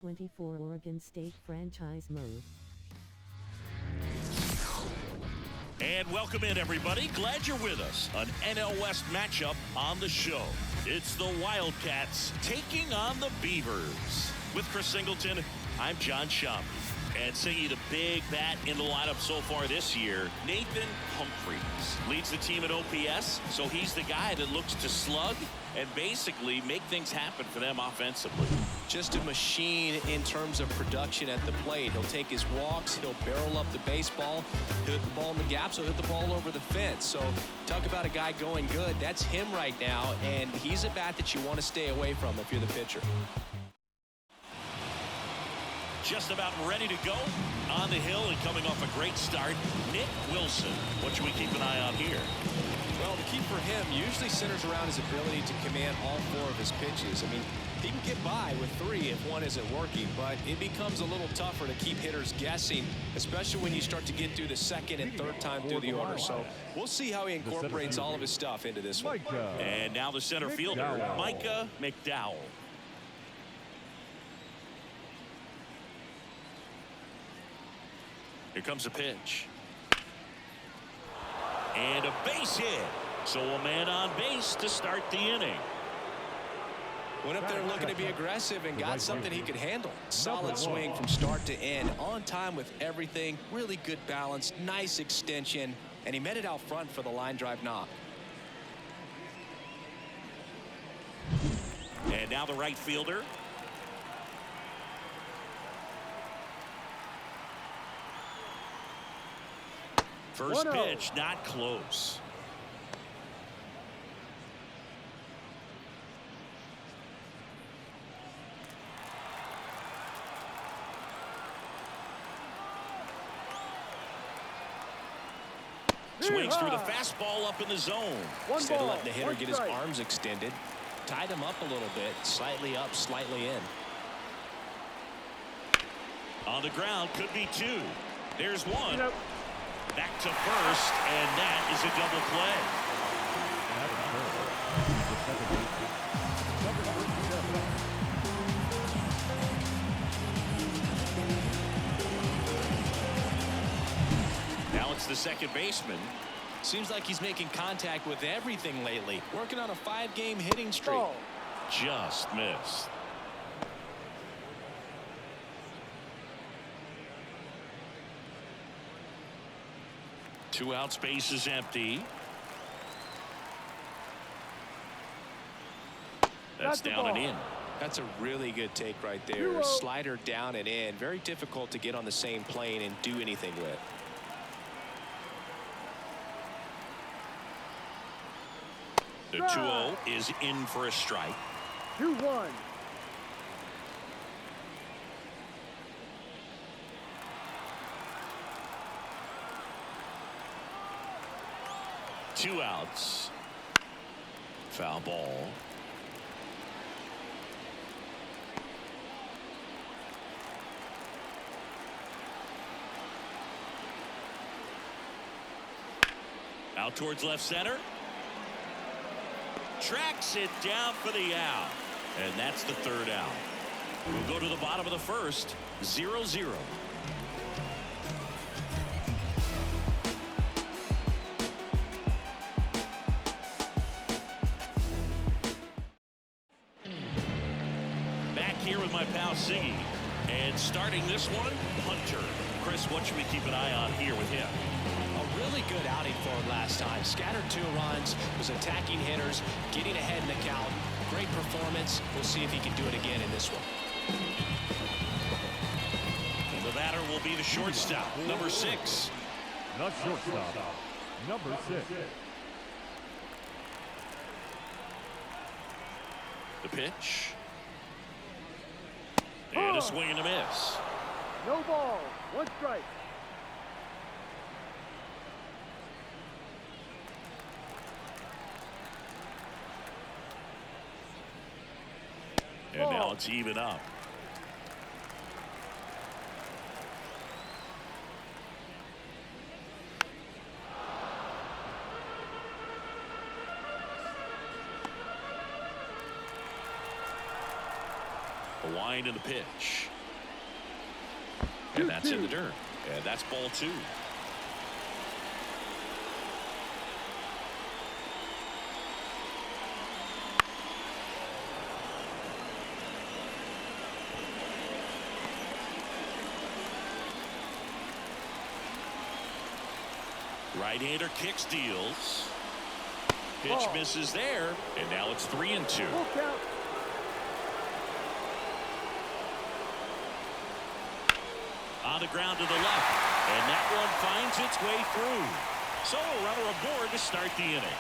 24 Oregon State franchise mode. And welcome in, everybody. Glad you're with us. An NL West matchup on the show. It's the Wildcats taking on the Beavers. With Chris Singleton, I'm John Ncaa. And singing the big bat in the lineup so far this year, Nathan Humphreys leads the team at OPS, so he's the guy that looks to slug and basically make things happen for them offensively. Just a machine in terms of production at the plate. He'll take his walks, he'll barrel up the baseball, he'll hit the ball in the gaps, he'll hit the ball over the fence. So talk about a guy going good. That's him right now, and he's a bat that you want to stay away from if you're the pitcher. Just about ready to go on the hill and coming off a great start, Nick Wilson. What should we keep an eye on here? Well, the key for him usually centers around his ability to command all four of his pitches. I mean, he can get by with three if one isn't working, but it becomes a little tougher to keep hitters guessing, especially when you start to get through the second and third time through the order. So we'll see how he incorporates all of his stuff into this one. And now the center fielder, Ncaa McDowell. Here comes a pitch. And a base hit. So a man on base to start the inning. Went up there looking to be aggressive and got something he could handle. Solid swing from start to end. On time with everything. Really good balance. Nice extension. And he met it out front for the line drive knock. And now the right fielder. First pitch, not close. Swings through the fastball up in the zone. Instead of letting the hitter get his arms extended, tied him up a little bit, slightly up, slightly in. On the ground, could be two. There's one. Back to first, and that is a double play. Now it's the second baseman. Seems like he's making contact with everything lately. Working on a 5-game hitting streak. Just missed. Two outs, base is empty. That's down and in. That's a really good take right there. Slider down and in. Very difficult to get on the same plane and do anything with. The 2-0 is in for a strike. 2-1. Two outs. Foul ball. Out towards left center. Tracks it down for the out. And that's the third out. We'll go to the bottom of the first. 0-0. Here with my pal Siggy, and starting this one, Hunter. Chris, what should we keep an eye on here with him? A really good outing for him last time. Scattered 2 runs, was attacking hitters, getting ahead in the count. Great performance. We'll see if he can do it again in this one. And the batter will be the shortstop, number 6. The shortstop, number 6. The pitch. And a swing and a miss. No ball, 1 strike. And now it's even up. The wind and the pitch. And that's in the dirt. And that's ball 2. Right-hander kicks, deals. Pitch misses there, and now it's 3-2. On the ground to the left, and that one finds its way through. So a runner aboard to start the inning.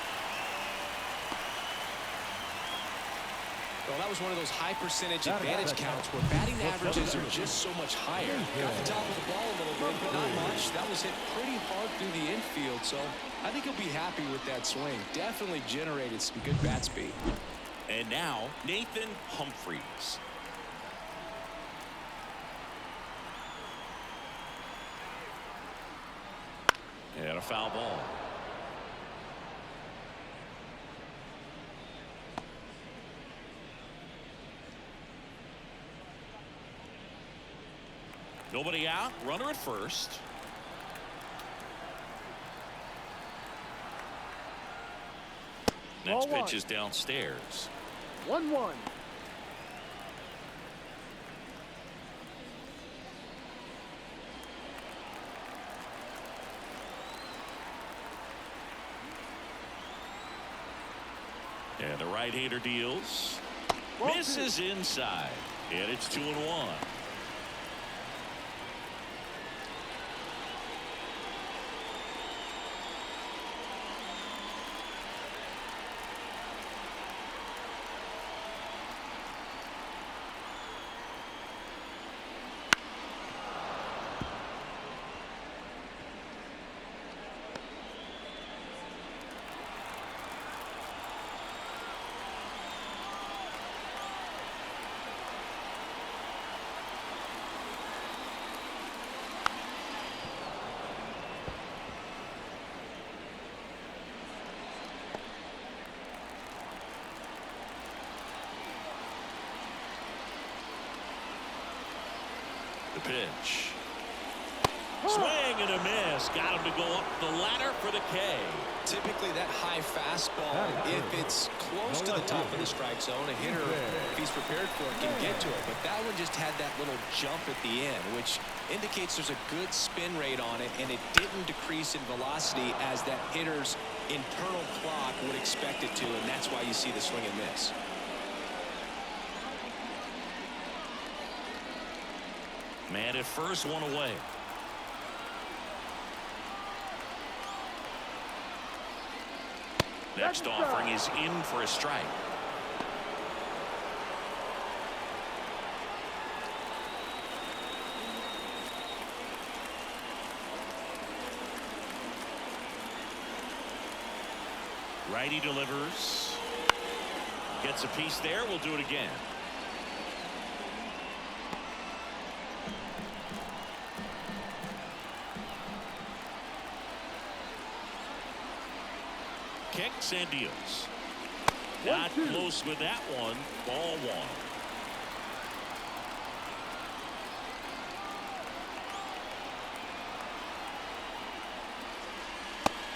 Well, that was one of those high percentage advantage counts where batting averages are just so much higher. Got the top of the ball a little bit, but not much. That was hit pretty hard through the infield, so I think he'll be happy with that swing. Definitely generated some good bat speed. And now, Nathan Humphries. And a foul ball. Nobody out. Runner at first. Next pitch is downstairs. 1-1. And the right-hander deals. Misses inside. And it's 2-1. The pitch. Swing and a miss. Got him to go up the ladder for the K. Typically that high fastball, if it's close to the top of the strike zone, a hitter, if he's prepared for it, can get to it. But that one just had that little jump at the end, which indicates there's a good spin rate on it, and it didn't decrease in velocity as that hitter's internal clock would expect it to, and that's why you see the swing and miss. Man at first, one away. Next offering is in for a strike. Righty delivers. Gets a piece there. We'll do it again. Kicks and deals. Not close with that one. Ball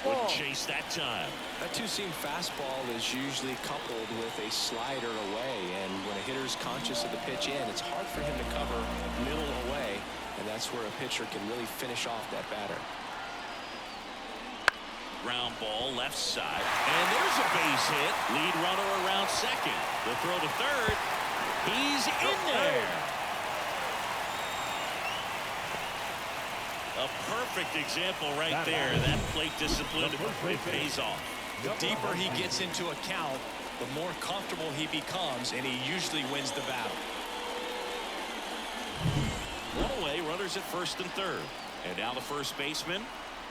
1. Wouldn't chase that time. That two-seam fastball is usually coupled with a slider away, and when a hitter's conscious of the pitch in, it's hard for him to cover middle away, and that's where a pitcher can really finish off that batter. Ground ball left side, and there's a base hit. Lead runner around second. The throw to third. He's in there. A perfect example right there. That plate discipline, it pays off. The deeper he gets into a count, the more comfortable he becomes, and he usually wins the battle. One away, runners at first and third. And now the first baseman.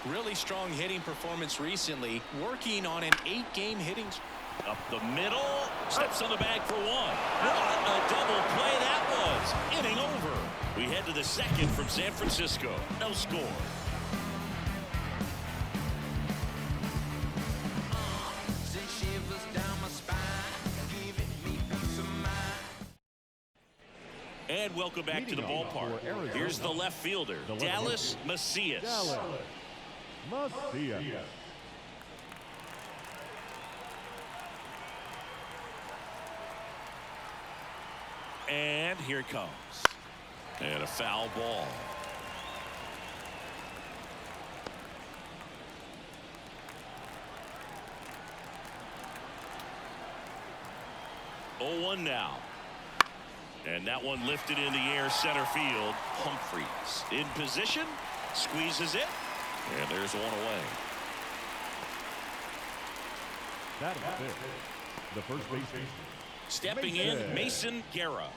Really strong hitting performance recently, working on an 8-game hitting. Up the middle, steps on the bag for one. What a double play that was. Inning over. We head to the second from San Francisco. No score. And And welcome back to the ballpark. Here's the left fielder, Dallas Macias. Dallas Macias. And here it comes. And a foul ball. Oh, 1 now. And that one lifted in the air, center field. Humphreys in position, squeezes it, and there's one away. That is it. The first baseman. Stepping in, Mason Guerra.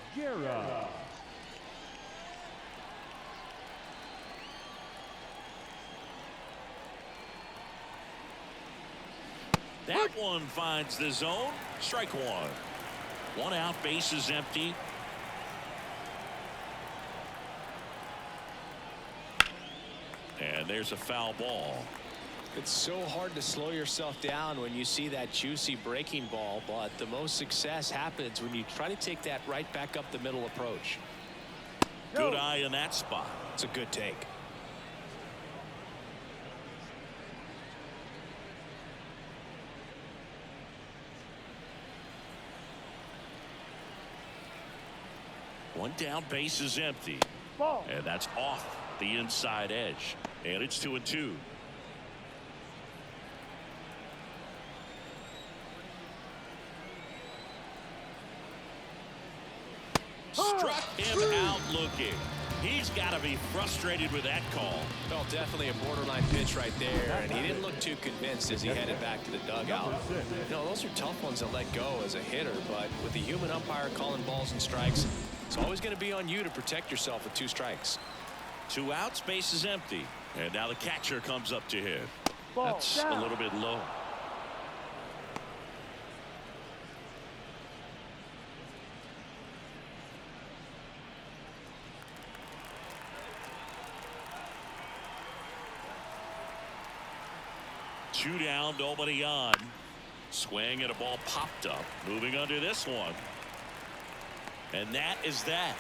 That one finds the zone. Strike one. 1 out, base is empty. And there's a foul ball. It's so hard to slow yourself down when you see that juicy breaking ball, but the most success happens when you try to take that right back up the middle approach. Good eye in that spot. It's a good take. One down, base is empty. Ball. And that's off the inside edge. And it's 2-2. Struck him out looking. He's got to be frustrated with that call. Well, definitely a borderline pitch right there, and he didn't look too convinced as he headed back to the dugout. You know, those are tough ones to let go as a hitter, but with the human umpire calling balls and strikes, it's always going to be on you to protect yourself with 2 strikes. 2 outs, base is empty. And now the catcher comes up to hit. Ball That's down. a little bit low. Two down, nobody on. Swing and a ball popped up. Moving under this one. And that is that.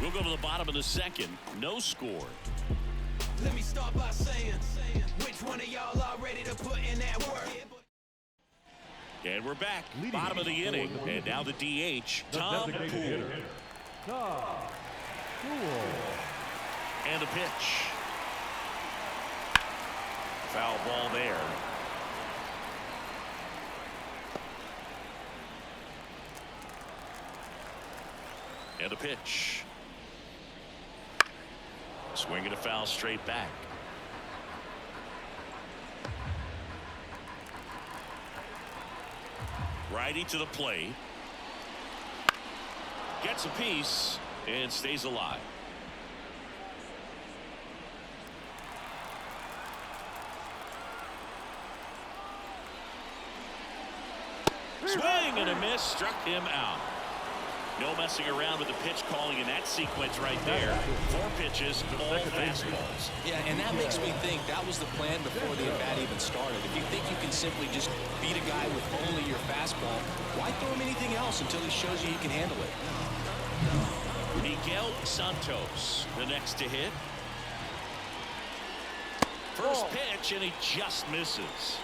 We'll go to the bottom of the second. No score. Let me start by saying which one of y'all are ready to put in that work? And we're back. Bottom of the inning. And now the DH, Tom Poole. And a pitch. Foul ball there. And a pitch. Swinging a foul straight back. Righty to the plate. Gets a piece and stays alive. Swing and a miss, struck him out. No messing around with the pitch calling in that sequence right there. 4 pitches, all fastballs. Yeah, and that makes me think that was the plan before the at-bat even started. If you think you can simply just beat a guy with only your fastball, why throw him anything else until he shows you he can handle it? Miguel Santos, the next to hit. First pitch, and he just misses.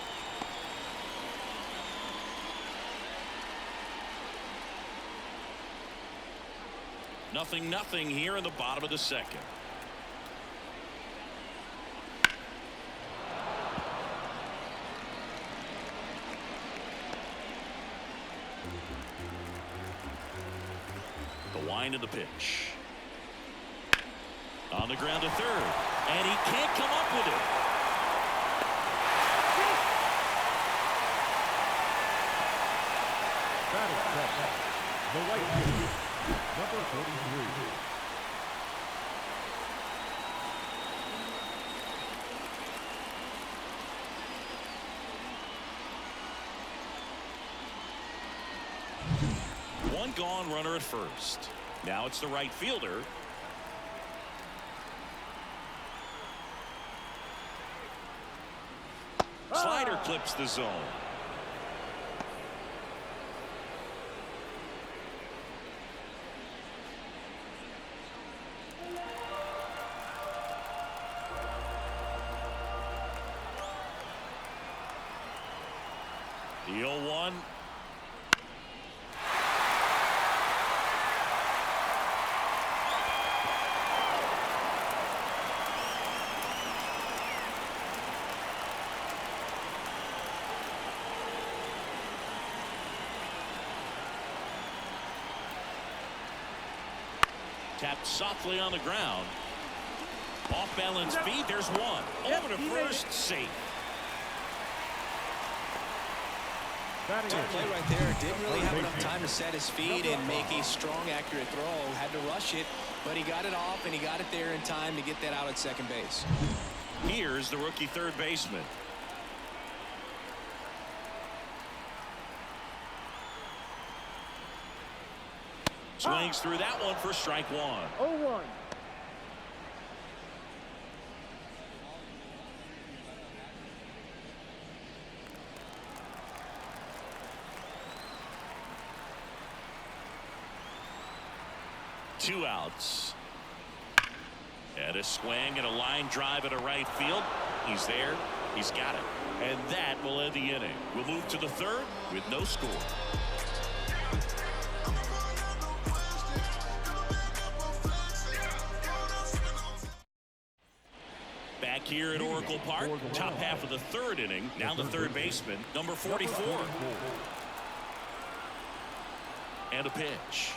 Nothing here in the bottom of the second. The wind of the pitch. On the ground to third. And he can't come up with it. That is set. The right fielder, number 33. One gone, runner at first. Now it's the right fielder. Slider clips the zone. 0-1. Tapped softly on the ground. Off balance feed. There's one. Over to first. Safe. Tough play right there. Didn't really have enough time to set his feet and make a strong, accurate throw. Had to rush it, but he got it off and he got it there in time to get that out at second base. Here's the rookie third baseman. Swings through that one for strike one. 0-1. Two outs. And a swing and a line drive at a right field. He's there. He's got it. And that will end the inning. We'll move to the third with no score. Back here at Oracle Park, top half of the third inning. Now the third baseman, number 44. And a pitch.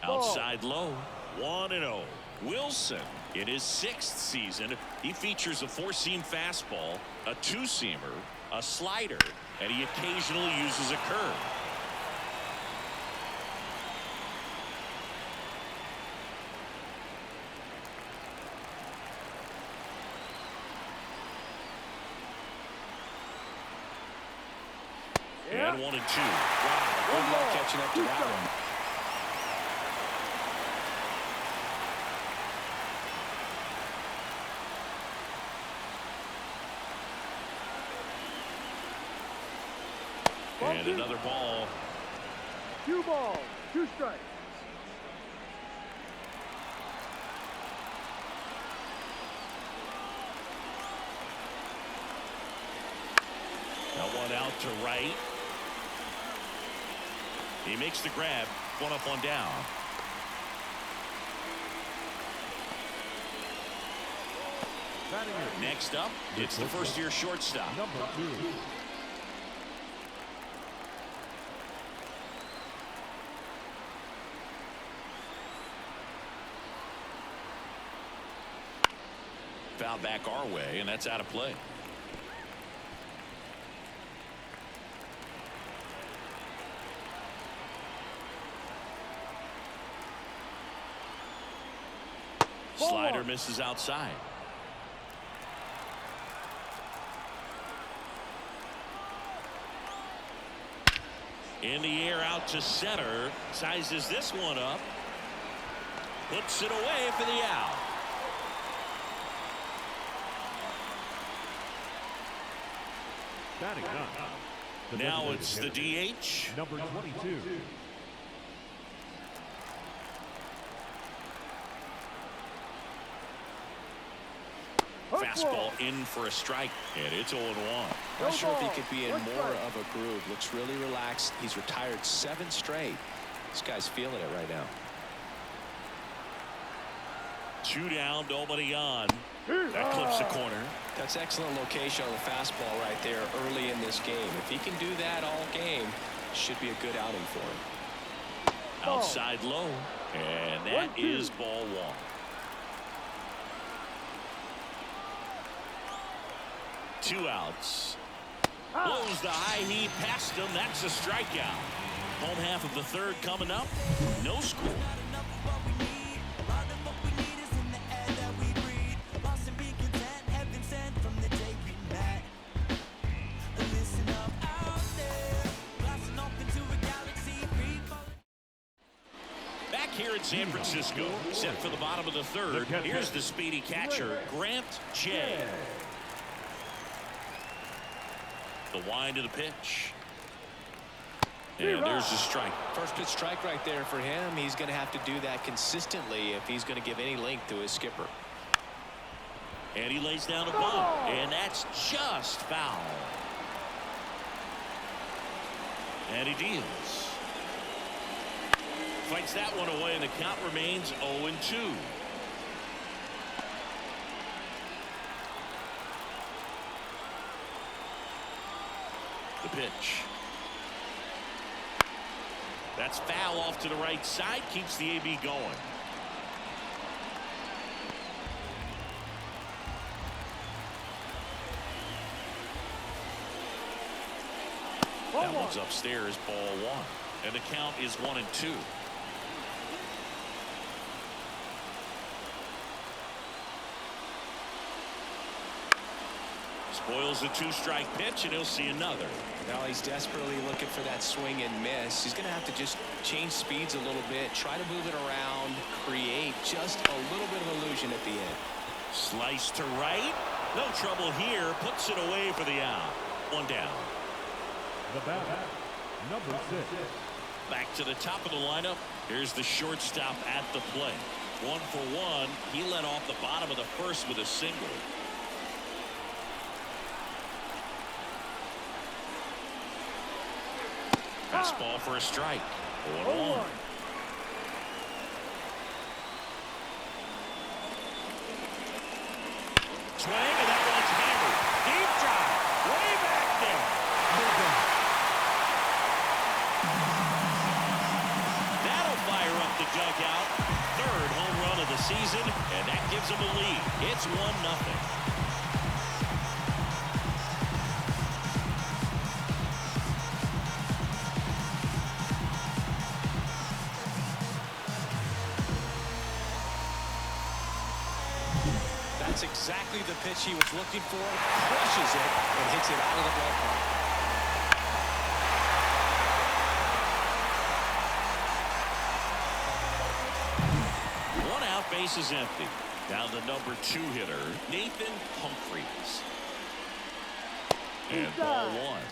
Outside low, 1-0. Wilson, in his 6th season, he features a 4-seam fastball, a 2-seamer, a slider, and he occasionally uses a curve. And 1-2. Wow, good luck catching up to that one. And another ball. 2 balls, 2 strikes. That one out to right. He makes the grab. 1 up, 1 down. Next up, it's the first-year shortstop. Number 2. Foul back our way, and that's out of play. Slider misses outside. In the air out to center. Sizes this one up. Puts it away for the out. Batting up. Now it's the DH. Number 22. Fastball in for a strike, and it's 0-1. Not sure if he could be in more of a groove. Looks really relaxed. He's retired 7 straight. This guy's feeling it right now. 2 down, nobody on. That clips the corner. That's excellent location on the fastball right there early in this game. If he can do that all game, should be a good outing for him. Outside low, and that is ball 1. Two outs. Blows the high heat past him. That's a strikeout. Home half of the third coming up. No score. Back here in San Francisco, set for the bottom of the third. Here's the speedy catcher, Grant J. The wind of the pitch. And there's the strike. First pitch strike right there for him. He's going to have to do that consistently if he's going to give any length to his skipper. And he lays down a bunt. And that's just foul. And he deals. Fights that one away, and the count remains 0-2. The pitch. That's foul off to the right side. Keeps the AB going. That one's upstairs, ball one. And the count is 1-2. Spoils the two-strike pitch, and he'll see another. Now he's desperately looking for that swing and miss. He's going to have to just change speeds a little bit, try to move it around, create just a little bit of illusion at the end. Slice to right. No trouble here. Puts it away for the out. One down. The batter, number 6. Back to the top of the lineup. Here's the shortstop at the plate. 1 for 1. He led off the bottom of the first with a single. Fastball for a strike. 1-1. Swing, and that one's hammered. Deep drive. Way back there. That'll fire up the dugout. Third home run of the season, and that gives him a lead. It's 1-0. That's exactly the pitch he was looking for. Crushes it and hits it out of the ballpark. One out, base is empty. Now the number 2 hitter, Nathan Humphries. And ball one.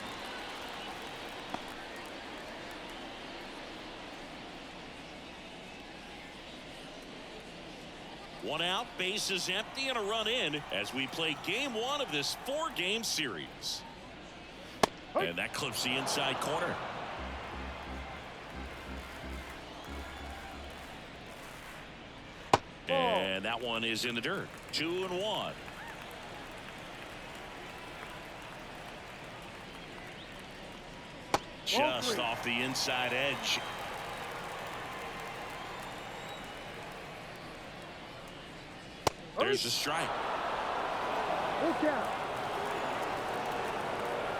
One out, base is empty, and a run in as we play game 1 of this 4-game series. And that clips the inside corner. And that one is in the dirt. 2-1. Just off the inside edge. There's the strike.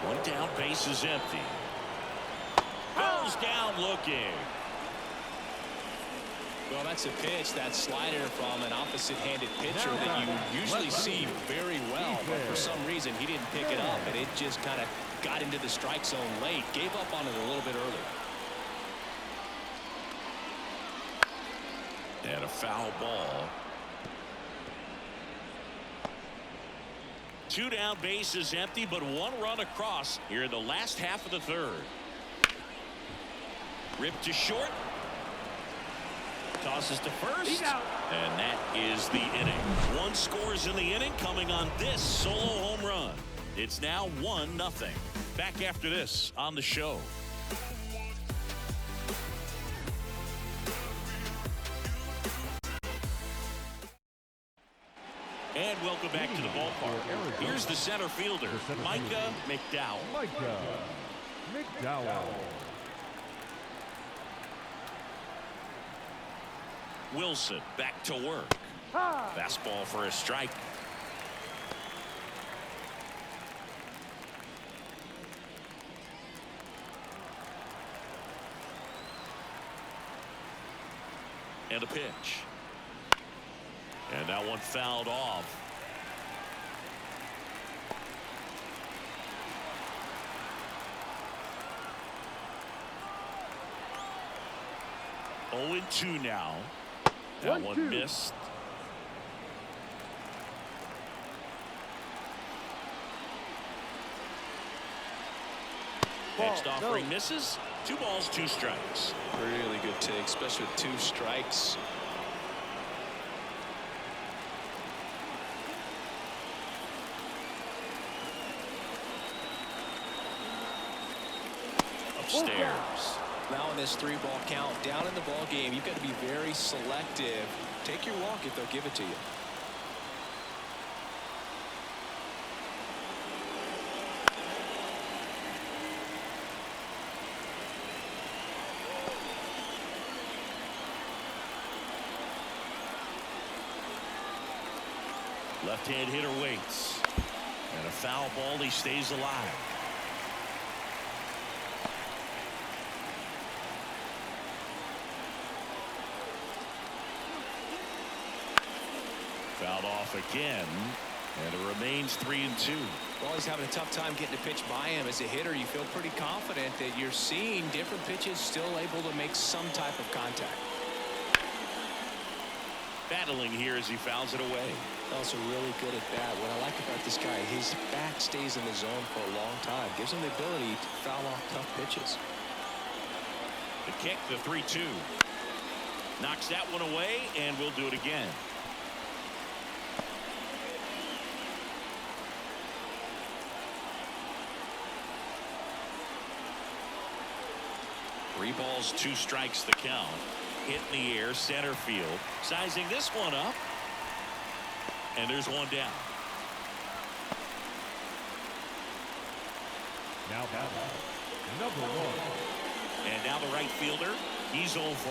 One down, base is empty. Goes down looking. Well, that's a pitch, that slider from an opposite-handed pitcher that you usually see very well, but for some reason he didn't pick it up, and it just kind of got into the strike zone late. Gave up on it a little bit early. And a foul ball. 2 down, base is empty, but 1 run across here in the last half of the third. Ripped to short. Tosses to first. And that is the inning. 1 scores in the inning coming on this solo home run. It's now 1-0. Back after this on the show. And welcome back to the ballpark. Here's the center fielder, Ncaa McDowell. McDowell. Wilson back to work. Fastball for a strike. And a pitch. And that one fouled off. Oh, 0-2 now. That one missed. Next offering misses. 2 balls, 2 strikes. Really good take, especially with 2 strikes. stairs. Now in this 3-ball count, down in the ball game, you've got to be very selective. Take your walk if they'll give it to you. Left-hand hitter waits. And a foul ball. He stays alive. Fouled off again. And it remains 3-2. Well, he's having a tough time getting a pitch by him. As a hitter, you feel pretty confident that you're seeing different pitches still able to make some type of contact. Battling here as he fouls it away. Also really good at bat. What I like about this guy, his bat stays in the zone for a long time. Gives him the ability to foul off tough pitches. The kick, the 3-2. Knocks that one away, and we'll do it again. Three balls, 2 strikes the count. Hit in the air, center field. Sizing this one up. And there's one down. Now batting, number 1. And now the right fielder. He's 0 for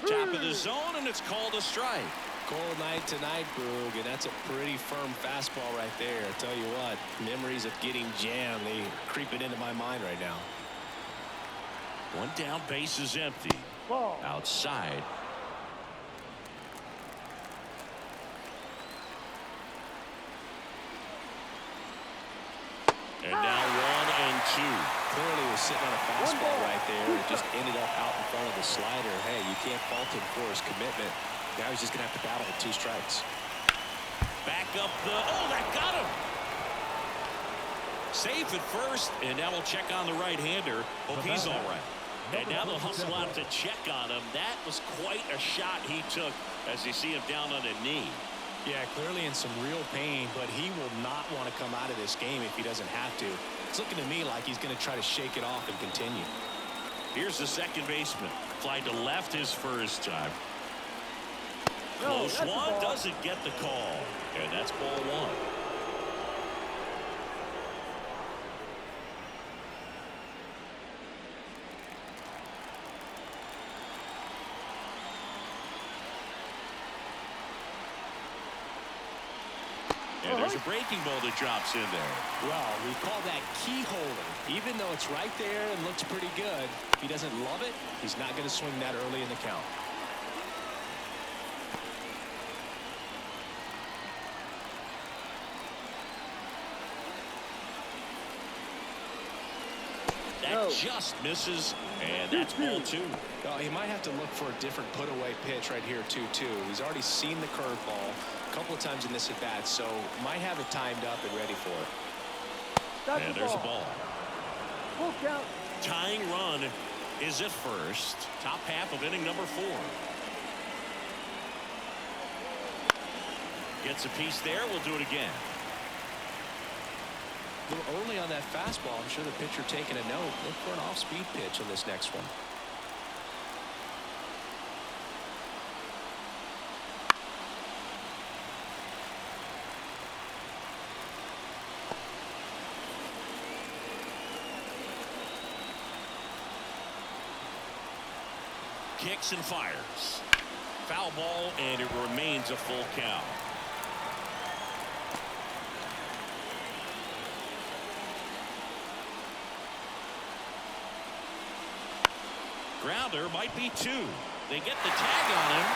1. Top of the zone, and it's called a strike. Cold night tonight, Boog, and that's a pretty firm fastball right there. I tell you what, memories of getting jammed, they creeping into my mind right now. One down, base is empty. Ball. Outside. And now 1-2. Clearly was sitting on a fastball right there. It just ended up out in front of the slider. Hey, you can't fault him for his commitment. Now he's just going to have to battle with 2 strikes. Back up the... Oh, that got him! Safe at first, and now we'll check on the right-hander. Hope he's all right. And now they'll hustle out to check on him. That was quite a shot he took as you see him down on a knee. Yeah, clearly in some real pain, but he will not want to come out of this game if he doesn't have to. It's looking to me like he's going to try to shake it off and continue. Here's the second baseman. Fly to left his first time. Close one, doesn't get the call. And that's ball 1. And there's a breaking ball that drops in there. Well, we call that key holder. Even though it's right there and looks pretty good, if he doesn't love it, he's not going to swing that early in the count. That just misses, and that's ball 2. Well, he might have to look for a different put-away pitch right here, 2-2. He's already seen the curveball a couple of times in this at-bat, so might have it timed up and ready for it. And there's a ball. Full count. Tying run is at first. Top half of inning number 4. Gets a piece there. We'll do it again. A little early on that fastball. I'm sure the pitcher taking a note. Look for an off-speed pitch on this next one. Kicks and fires. Foul ball, and it remains a full count. Grounder might be 2. They get the tag on him,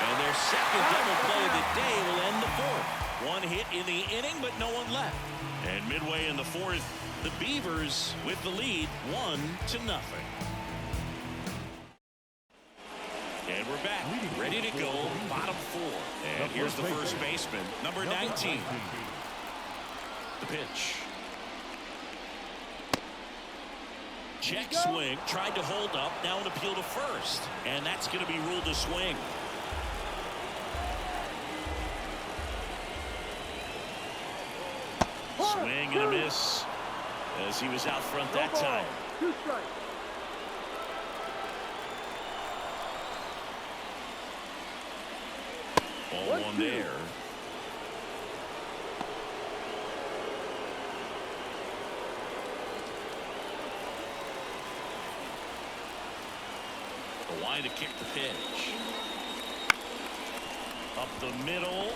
and their second double play of the day will end the 4th. One hit in the inning, but no one left. And midway in the 4th, the Beavers with the lead, 1-0. And we're back, ready to go, bottom 4. And here's the first baseman, number 19. The pitch. Check swing, tried to hold up, now an appeal to first. And that's going to be ruled a swing. Swing and a miss as he was out front that time. 2 strikes. Ball 1 there. The line to kick the pitch. Up the middle.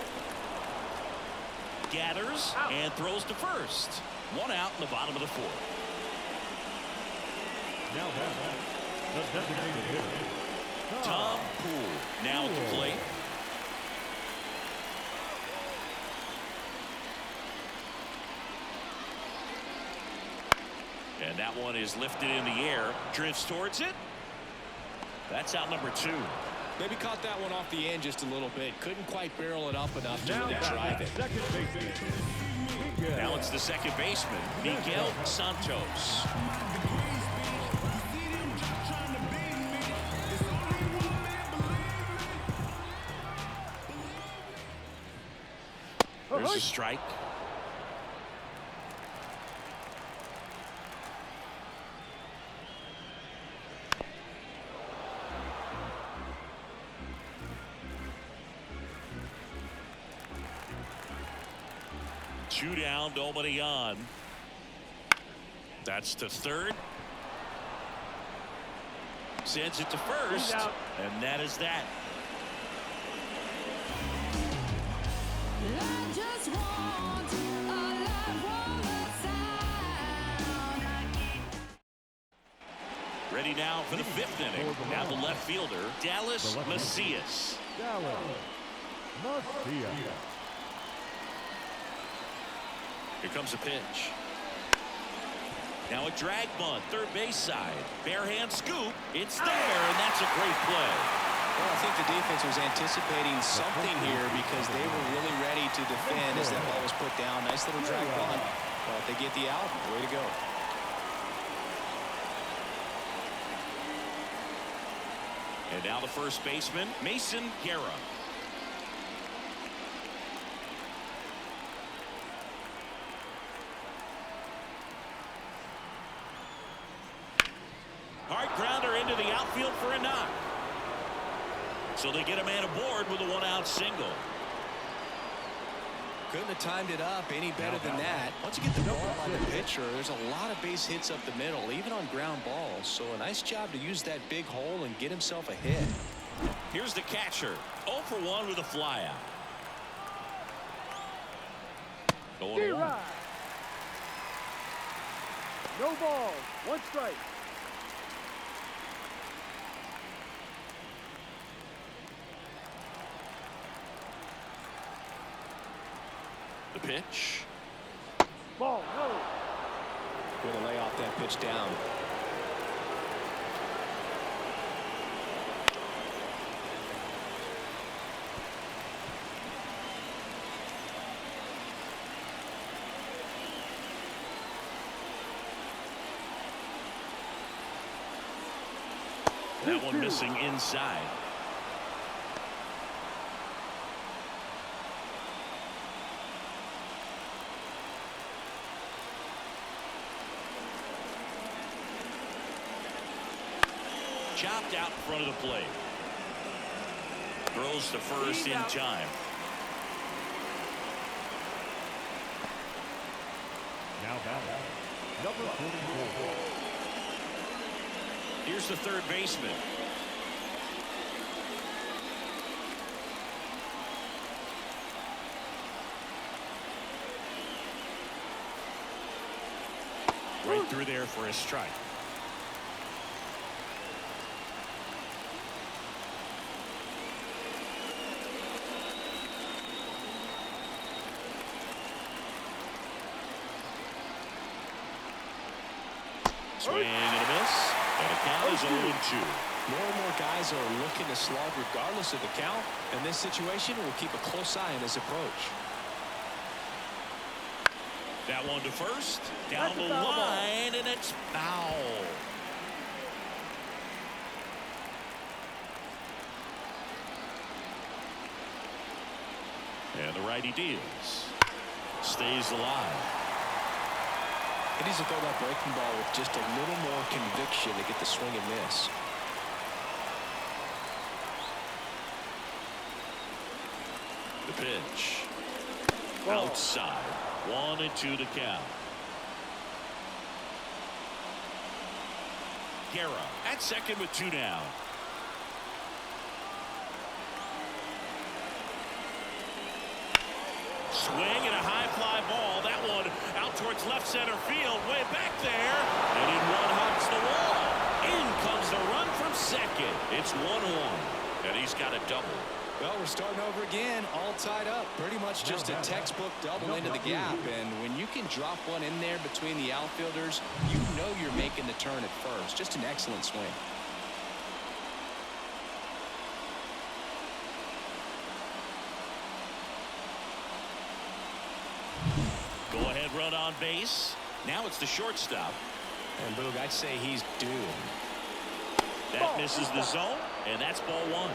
Gathers and throws to first. 1 out in the bottom of the 4th. Now the designated hitter, Tom Poole now at the plate. And that one is lifted in the air. Drifts towards it. That's out number 2. Maybe caught that one off the end just a little bit. Couldn't quite barrel it up enough to now really drive it. second baseman. Now it's the second baseman, Miguel Santos. There's a strike. Two down, nobody on. That's to third. Sends it to first, and that is that. Ready now for the 5th inning. Now the left fielder, Dallas Macias. Dallas Macias. Here comes a pitch. Now a drag bunt, third base side. Bare hand scoop. It's there, and that's a great play. Well, I think the defense was anticipating something here because they were really ready to defend as that ball was put down. Nice little drag bunt. But they get the out. Way to go. And now the first baseman, Mason Guerra. Hard grounder into the outfield for a knock. So they get a man aboard with a 1-out single. Couldn't have timed it up any better than that. Once you get the ball on the pitcher, there's a lot of base hits up the middle, even on ground balls. So a nice job to use that big hole and get himself a hit. Here's the catcher, 0 for 1 with a flyout. Going to one. No ball. 1 strike. The pitch. Ball. No. Going to lay off that pitch down. That one missing inside. Chopped out in front of the plate. Throws to first in time. Now batting, number 44. Here's the third baseman. Right through there for a strike. Swing and a miss. And the count is 0-2. More and more guys are looking to slug regardless of the count. In this situation, we'll keep a close eye on his approach. That one to first. Down the line, and it's foul. And the righty deals. Stays alive. He needs to throw that breaking ball with just a little more conviction to get the swing and miss. The pitch. Outside. 1-2 to count. Guerra at second with 2 down. Swing and a high fly ball. That one out towards left center field. Way back there. And in one hops the wall. In comes the run from second. It's 1-1. And he's got a double. Well, we're starting over again, all tied up. Pretty much just a textbook double into the gap. And when you can drop one in there between the outfielders, you know you're making the turn at first. Just an excellent swing. Go ahead run on base. Now it's the shortstop. And Boog, I'd say he's doomed. That misses the zone, and that's ball 1.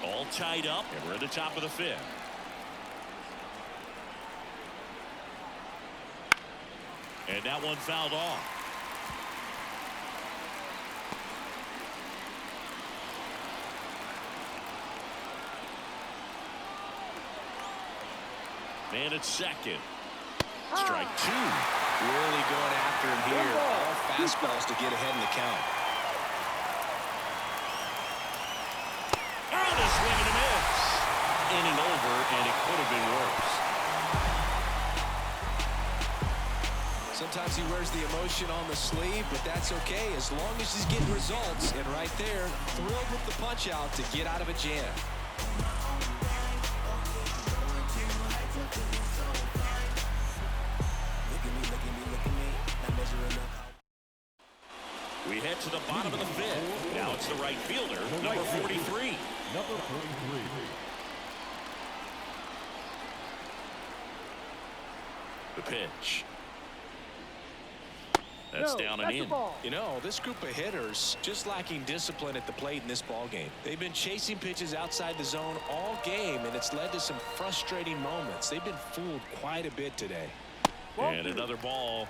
All tied up, and we're at the top of the 5th. And that one fouled off. Man at second. Strike 2. Really going after him here. All fastballs to get ahead in the count. And a swing and a miss. Inning over, and it could have been worse. Sometimes he wears the emotion on the sleeve, but that's okay as long as he's getting results. And right there, thrilled with the punch out to get out of a jam. We head to the bottom of the 5th. Now it's the right fielder, number 43. Number 43. The pitch. That's down and in. You know, this group of hitters just lacking discipline at the plate in this ball game. They've been chasing pitches outside the zone all game, and it's led to some frustrating moments. They've been fooled quite a bit today. And another ball.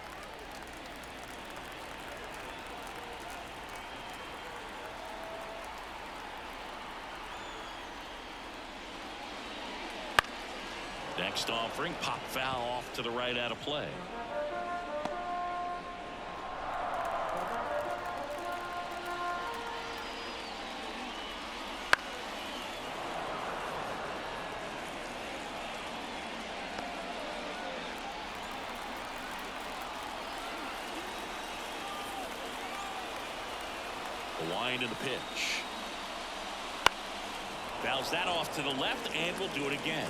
Next offering, pop foul off to the right out of play. The wind and the pitch. Fouls that off to the left, and we'll do it again.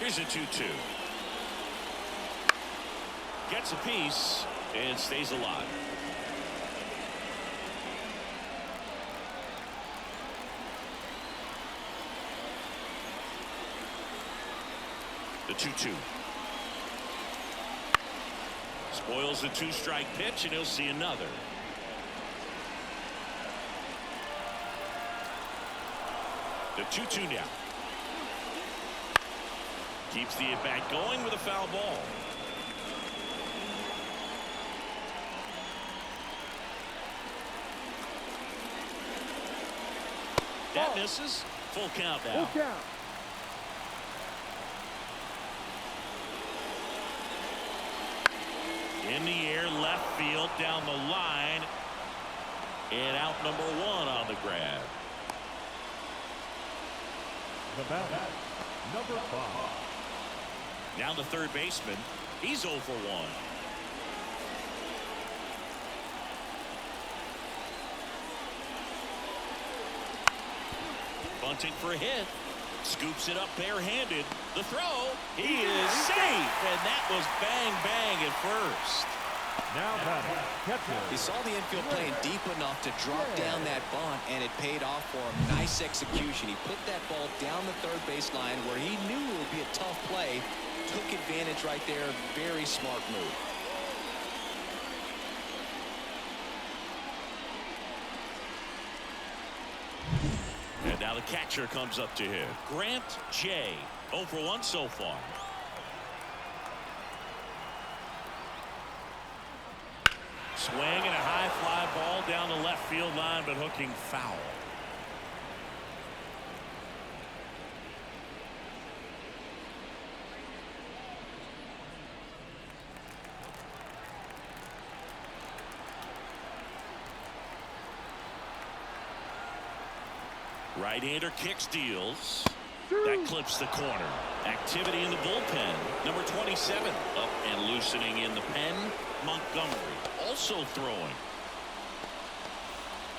Here's a 2-2. Gets a piece and stays alive. The 2-2. Spoils the 2-strike pitch, and he'll see another. The 2-2 now. Keeps the at-bat going with a foul ball. That misses. Full count now. Full count. In the air, left field, down the line. And out number 1 on the grab. The batter, number 5. Now the third baseman. He's 0 for 1. Bunting for a hit. Scoops it up barehanded. The throw. He is safe. And that was bang, bang at first. Now batting, catcher. He saw the infield playing deep enough to drop down that bunt, and it paid off for him. Nice execution. He put that ball down the third baseline where he knew it would be a tough play. Took advantage right there. Very smart move. And now the catcher comes up to hit. Grant J. 0 for 1 so far. Swing and a high fly ball down the left field line, but hooking foul. Right-hander kicks, deals. That clips the corner. Activity in the bullpen. Number 27 up and loosening in the pen. Montgomery also throwing.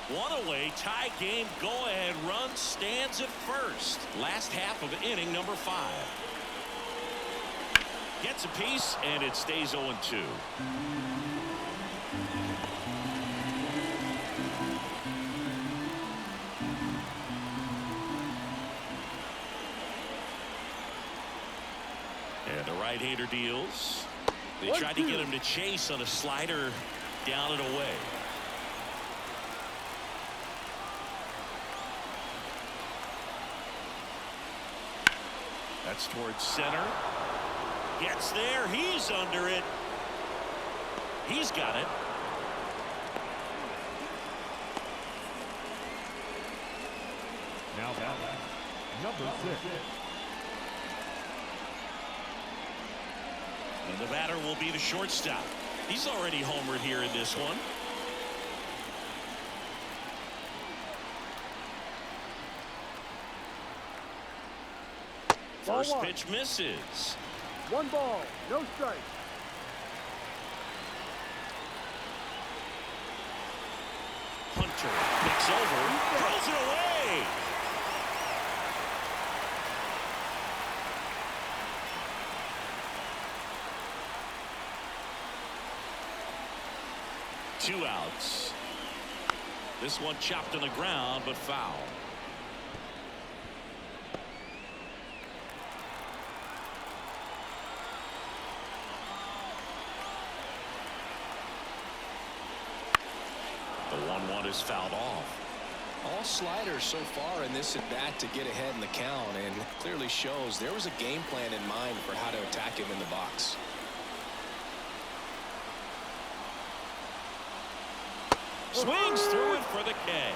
One away, tie game, go-ahead run stands at first. Last half of inning number 5. Gets a piece, and it stays 0-2. And the right-hander deals. They tried to get him to chase on a slider down and away. That's towards center. Gets there. He's under it. He's got it. Now batting, number 6. And the batter will be the shortstop. He's already homered here in this one. First pitch misses. 1 ball, no strike. Hunter picks over, throws it away. Two outs. This one chopped on the ground, but foul. The 1-1 is fouled off. All sliders so far in this at bat to get ahead in the count, and clearly shows there was a game plan in mind for how to attack him in the box. Swings through it for the K.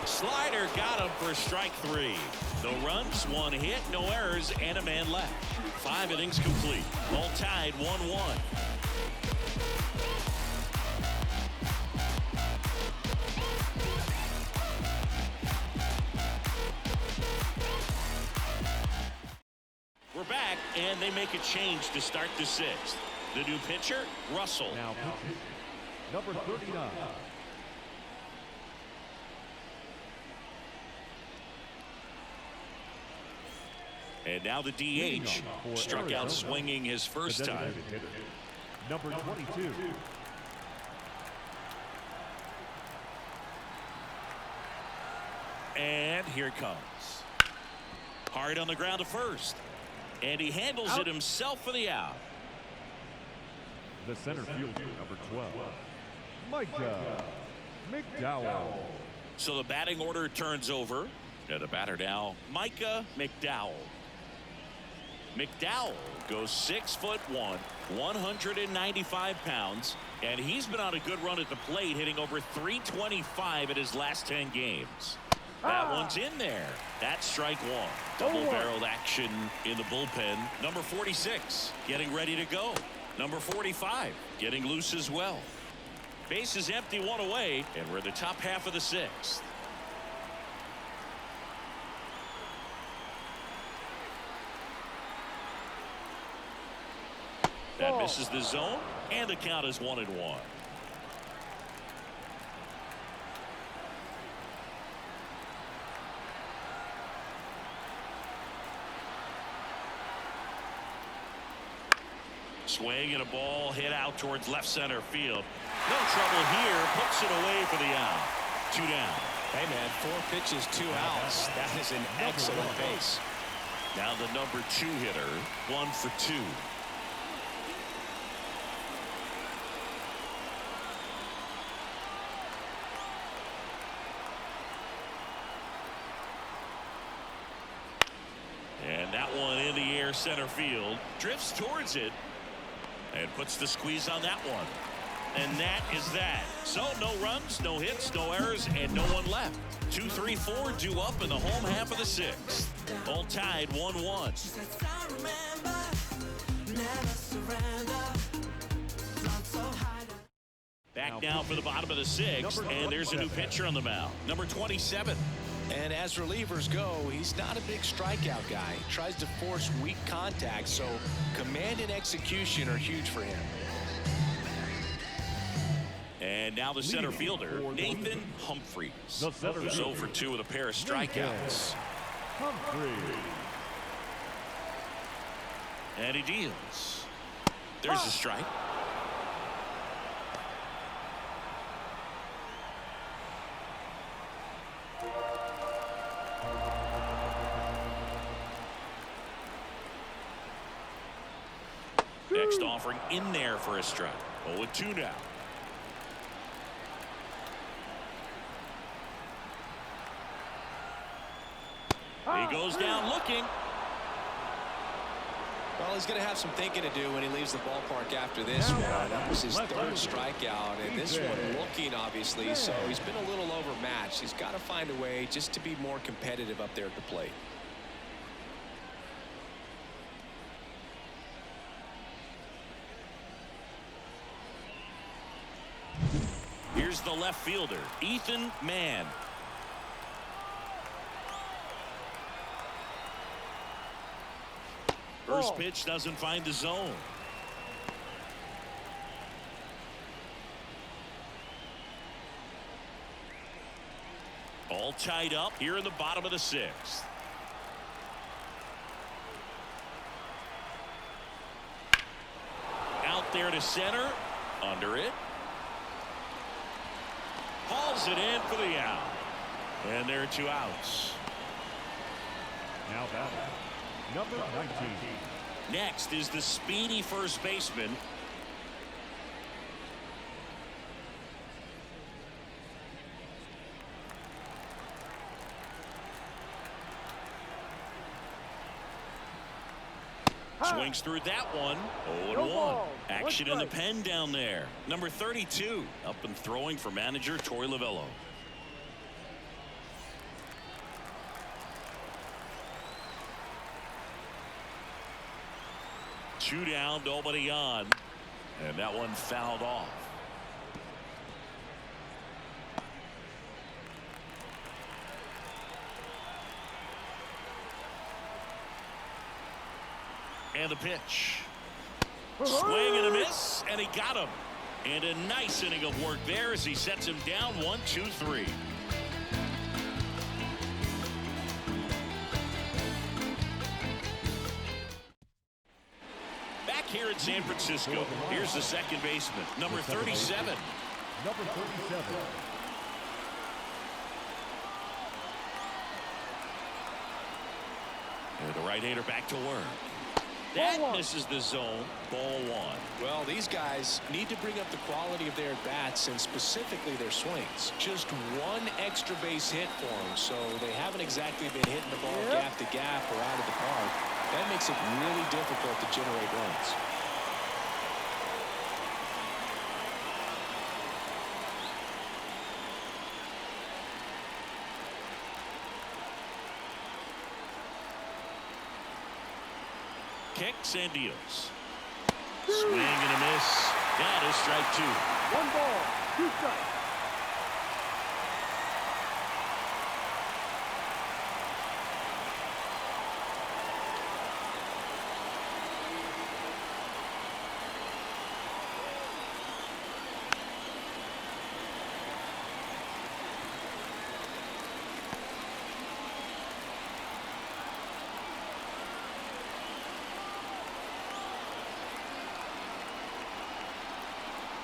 Slider got him for strike 3. No runs, 1 hit, no errors, and a man left. 5 innings complete. All tied 1-1. We're back, and they make a change to start the 6th. The new pitcher, Russell. Now pitching, number 39. And now the DH struck out swinging his first time. Number 22. And here it comes. Hard on the ground to first. And he handles it himself for the out. The center fielder, number 12. Ncaa McDowell. So the batting order turns over. And the batter now, Ncaa McDowell. McDowell goes 6'1", 195 pounds, and he's been on a good run at the plate, hitting over .325 in his last 10 games. That one's in there. That's strike 1. Double-barreled action in the bullpen. Number 46 getting ready to go. Number 45 getting loose as well. Base is empty, 1 away, and we're in the top half of the 6th. That misses the zone, and the count is 1-1. Swing and a ball hit out towards left center field. No trouble here. Puts it away for the out. 2 down. Hey, man, 4 pitches, 2 outs. That is an excellent pace. Now the number 2 hitter, 1 for 2. center field. Drifts towards it. And puts the squeeze on that one. And that is that. So no runs, no hits, no errors, and no one left. 2, 3, 4 due up in the home half of the 6th. All tied 1-1. Back now for the bottom of the 6th, and there's a new pitcher on the mound. Number 27. And as relievers go, he's not a big strikeout guy. He tries to force weak contact, so command and execution are huge for him. And now the center fielder, Nathan Humphries, who's 0 for 2 with a pair of strikeouts. And he deals. There's a strike. Next offering in there for a strike. 0-2 now. He goes down looking. Well, he's going to have some thinking to do when he leaves the ballpark after this one. That was his 3rd strikeout, and this one looking, obviously, so he's been a little overmatched. He's got to find a way just to be more competitive up there at the plate. Here's the left fielder, Ethan Mann. First pitch doesn't find the zone. All tied up here in the bottom of the 6th. Out there to center. Under it. Hauls it in for the out. And there are 2 outs. Now batting, number 19. Next is the speedy first baseman, swings through that one. 0-1. Action in the pen down there. Number 32 up and throwing for manager Torey Lavello. Two down, nobody on, and that one fouled off. And the pitch. Swing and a miss, and he got him. And a nice inning of work there as he sets him down 1-2-3. Back here in San Francisco, here's the second baseman, number 37. Number 37. And the right-hander back to work. That misses the zone. Ball 1. Well, these guys need to bring up the quality of their at-bats and specifically their swings. Just one extra base hit for them, so they haven't exactly been hitting the ball gap to gap or out of the park. That makes it really difficult to generate runs. Kicks and deals. Swing and a miss. That is strike 2. 1 ball, 2 strikes.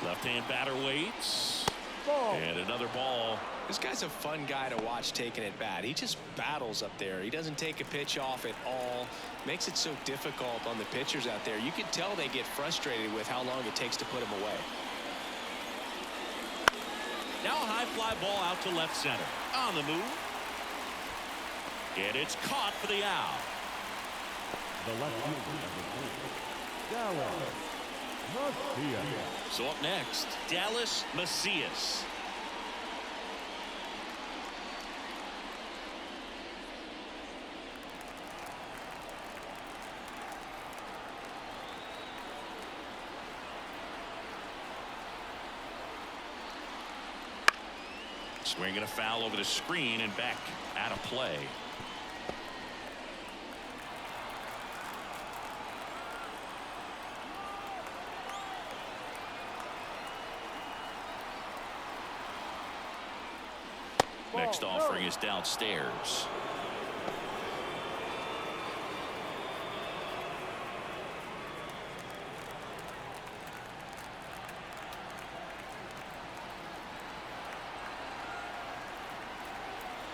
Left-hand batter waits. And another ball. This guy's a fun guy to watch taking at bat. He just battles up there. He doesn't take a pitch off at all. Makes it so difficult on the pitchers out there. You can tell they get frustrated with how long it takes to put him away. Now a high fly ball out to left center. On the move. And it's caught for the out. The left fielder, number 4, Dallas Macias. So up next, Dallas Macias. Swinging a foul over the screen and back out of play. Next offering is downstairs.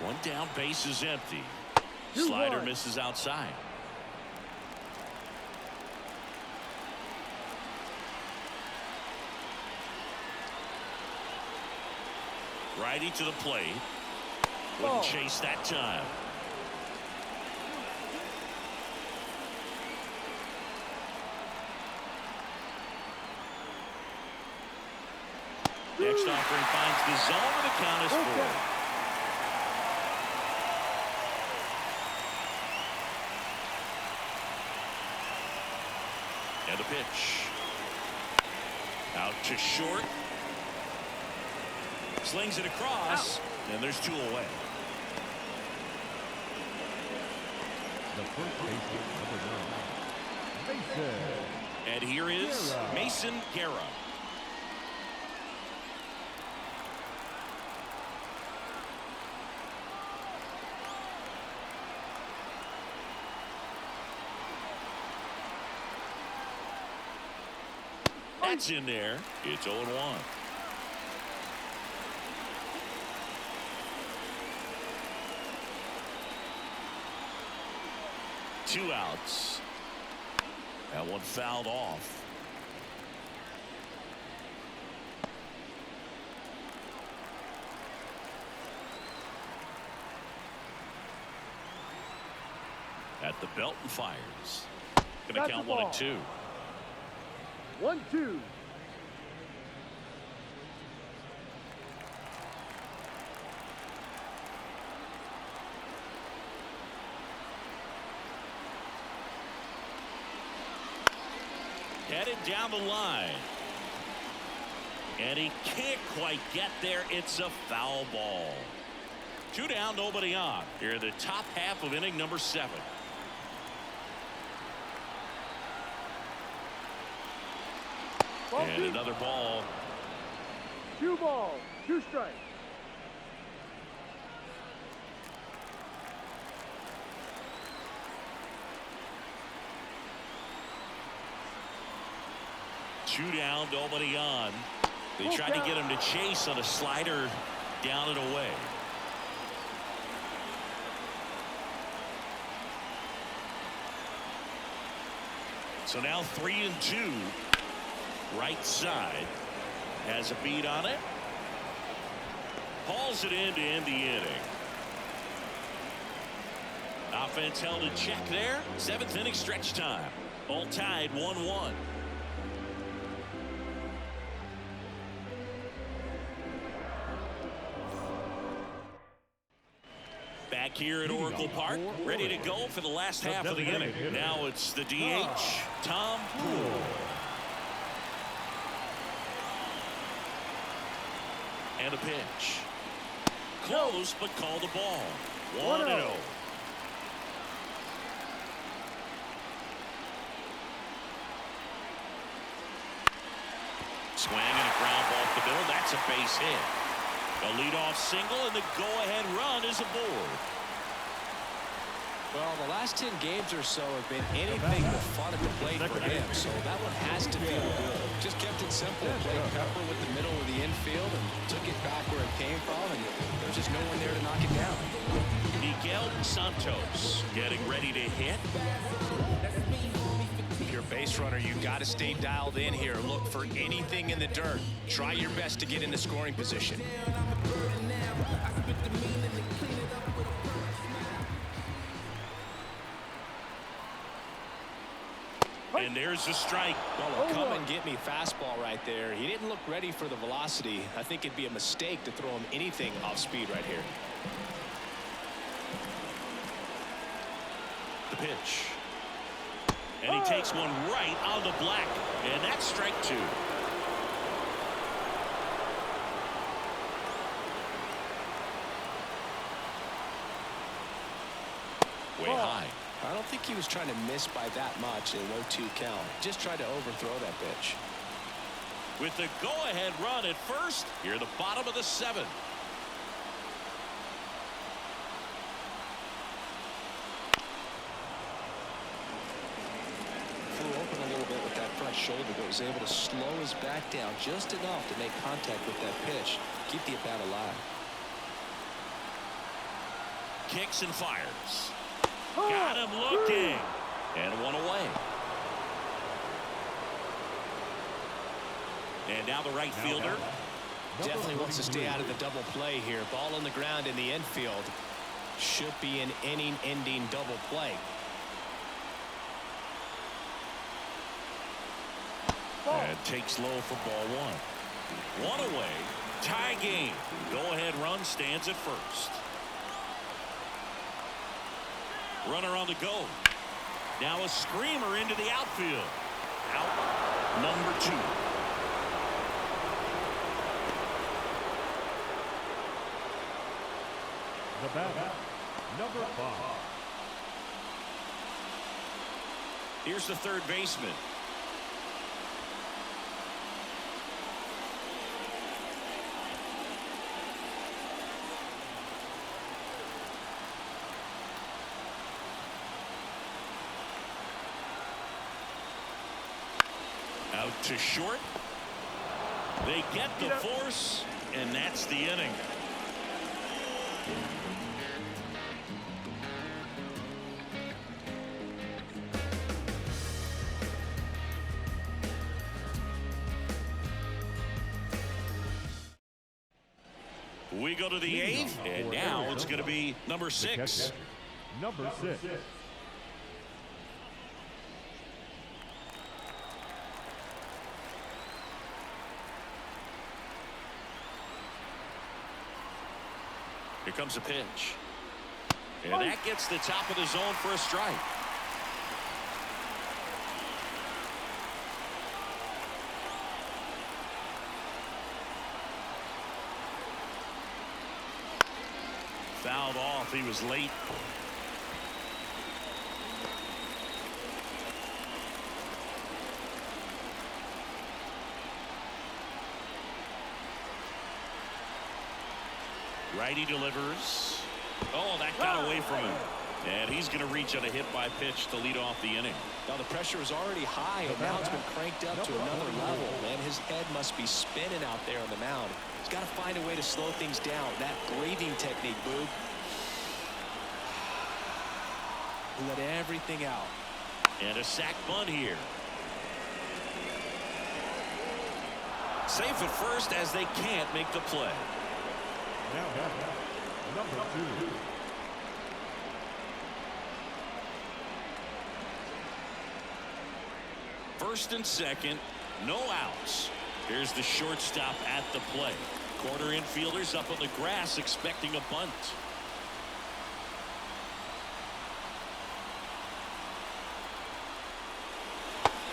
One down, base is empty. Slider misses outside. Righty to the plate. Wouldn't chase that time. Next offering finds the zone, and the count is 4. And the pitch. Out to short. Slings it across. And there's 2 away. The first baseman, number 9, Mason. And here is Mason Ncaa. That's in there. It's 0-1. Two outs. That one fouled off. At the belt and fires. Gonna count 1-2. 1-2. Headed down the line. And he can't quite get there. It's a foul ball. 2 down, nobody on. Here in the top half of inning number 7. And another ball. 2 balls, 2 strikes. Two down, nobody on. They tried to get him to chase on a slider down and away. So now 3-2. Right side has a beat on it. Hauls it in to end the inning. Offense held in check there. 7th inning stretch time. All tied 1-1. Back here at Oracle Park, ready to go for the last half of the inning. Now it's the DH, Tom Poole. And a pitch. Close, but call the ball. 1-0. Swing and a ground ball off the middle. That's a base hit. A leadoff single, and the go-ahead run is aboard. Well, the last 10 games or so have been anything but fun at the plate for him, so that one has to feel good. Just kept it simple, played pepper with the middle of the infield, and took it back where it came from, and there's just no one there to knock it down. Miguel Santos getting ready to hit. If you're a base runner, you got to stay dialed in here. Look for anything in the dirt. Try your best to get in the scoring position. And there's the strike. Well, a come and get me fastball right there. He didn't look ready for the velocity. I think it'd be a mistake to throw him anything off speed right here. The pitch. And he takes one right on the black. And that's strike 2. Way high. I don't think he was trying to miss by that much in a 0-2 count. Just tried to overthrow that pitch. With the go-ahead run at first, here at the bottom of the 7th. Flew open a little bit with that front shoulder, but was able to slow his back down just enough to make contact with that pitch. Keep the at-bat alive. Kicks and fires. Got him looking. And one away. And now the right fielder. Definitely wants to stay out of the double play here. Ball on the ground in the infield. Should be an inning-ending double play. And takes low for ball 1. One away. Tie game. Go-ahead run stands at first. Runner on the go. Now a screamer into the outfield. Out number 2. The batter, number 5. Here's the third baseman. Out to short. They get the force, and that's the inning. We go to the 8th, and now it's going to be number 6. Number 6. Here comes a pitch. And that gets the top of the zone for a strike. Fouled off. He was late. Righty delivers. Oh, that got away from him. And he's going to reach on a hit by pitch to lead off the inning. Now the pressure is already high, and now it's been cranked up to another level. Man, his head must be spinning out there on the mound. He's got to find a way to slow things down. That breathing technique, Boog. Let everything out. And a sac bunt here. Safe at first as they can't make the play. Now number 2. First and second, no outs. Here's the shortstop at the plate. Corner infielders up on the grass expecting a bunt.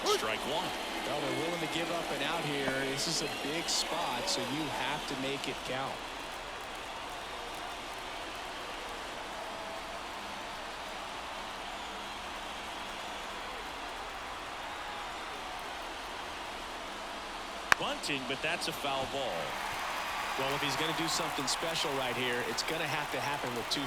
Strike 1. Well, they're willing to give up and out here. This is a big spot, so you have to make it count. Bunting, but that's a foul ball. Well, if he's going to do something special right here, it's going to have to happen with 2